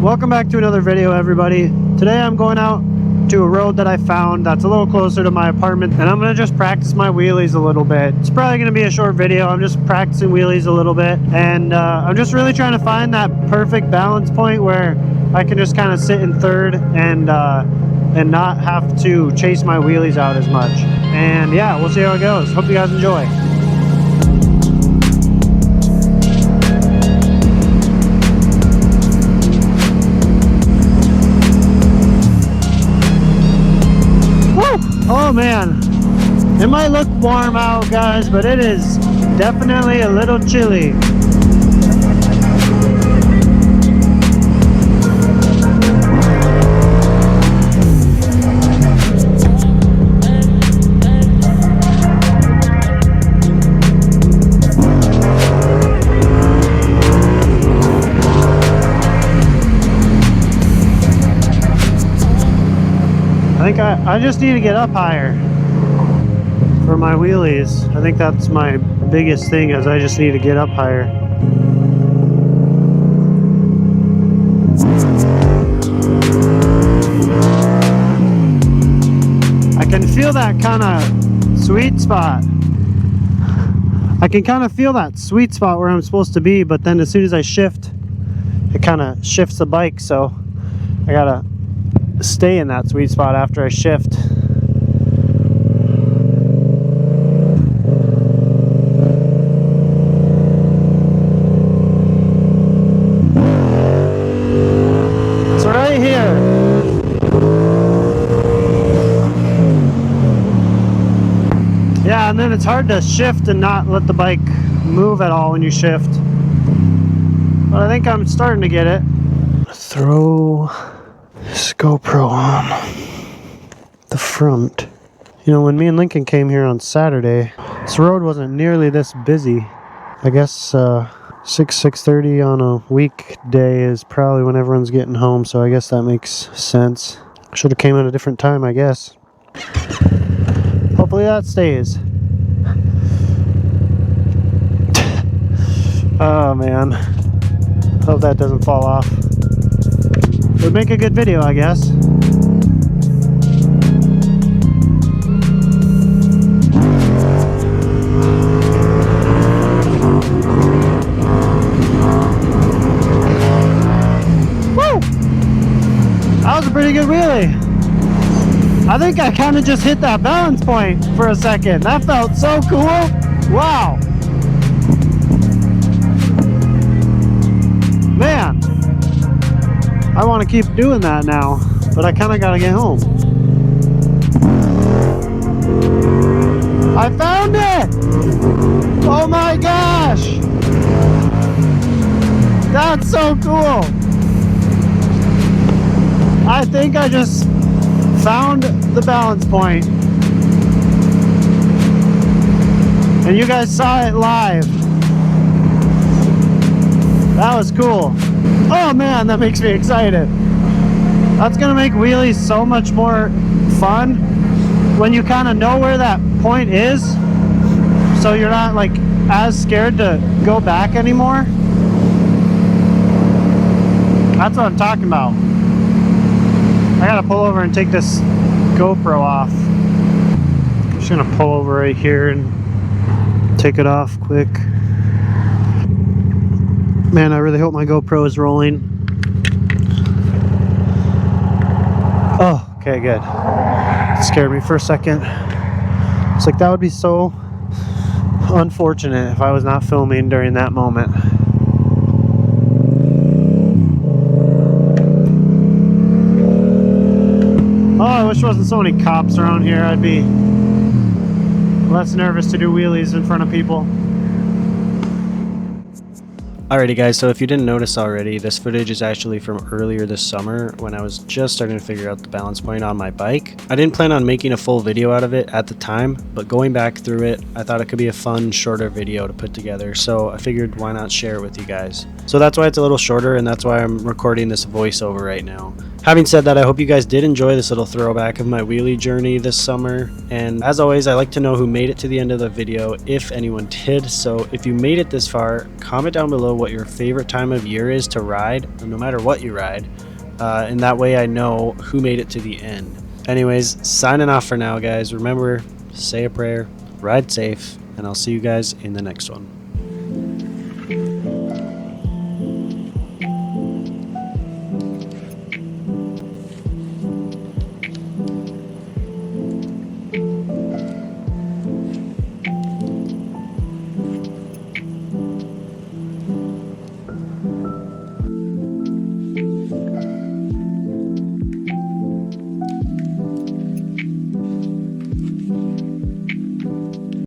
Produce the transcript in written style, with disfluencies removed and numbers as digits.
Welcome back to another video, everybody. Today I'm going out to a road that I found that's a little closer to my apartment, and I'm gonna just practice my wheelies a little bit. It's probably gonna be a short video. I'm just practicing wheelies a little bit, and I'm just really trying to find that perfect balance point where I can just kind of sit in third and not have to chase my wheelies out as much. And yeah, we'll see how it goes. Hope you guys enjoy. Oh man, it might look warm out, guys, but it is definitely a little chilly. I just need to get up higher for my wheelies. I think that's my biggest thing, is I just need to get up higher. I can feel that kind of sweet spot. I can kind of feel that sweet spot where I'm supposed to be, but then as soon as I shift, it kind of shifts the bike, so I gotta stay in that sweet spot after I shift. So right here, yeah, and then it's hard to shift and not let the bike move at all when you shift, but I think I'm starting to get it. Throw this GoPro on the front. You know, when me and Lincoln came here on Saturday, this road wasn't nearly this busy. I guess 6:30 on a weekday is probably when everyone's getting home, so I guess that makes sense. Should have came at a different time, I guess. Hopefully that stays. Oh man, hope that doesn't fall off. Would make a good video, I guess. Woo! That was a pretty good wheelie. I think I kind of just hit that balance point for a second. That felt so cool. Wow. Man. I want to keep doing that now, but I kind of got to get home. I found it! Oh my gosh! That's so cool! I think I just found the balance point. And you guys saw it live. That was cool. Oh man, that makes me excited. That's gonna make wheelies so much more fun when you kind of know where that point is, so you're not like as scared to go back anymore. That's what I'm talking about. I gotta pull over and take this GoPro off. I'm just gonna pull over right here and take it off quick. Man, I really hope my GoPro is rolling. Oh, okay, good. It scared me for a second. It's like that would be so unfortunate if I was not filming during that moment. Oh, I wish there wasn't so many cops around here. I'd be less nervous to do wheelies in front of people. Alrighty guys, so if you didn't notice already, this footage is actually from earlier this summer when I was just starting to figure out the balance point on my bike. I didn't plan on making a full video out of it at the time, but going back through it, I thought it could be a fun, shorter video to put together, so I figured why not share it with you guys. So that's why it's a little shorter, and that's why I'm recording this voiceover right now. Having said that, I hope you guys did enjoy this little throwback of my wheelie journey this summer, and as always, I like to know who made it to the end of the video, if anyone did. So if you made it this far, comment down below what your favorite time of year is to ride, no matter what you ride. And that way I know who made it to the end. Anyways, signing off for now, guys. Remember, say a prayer, ride safe, and I'll see you guys in the next one.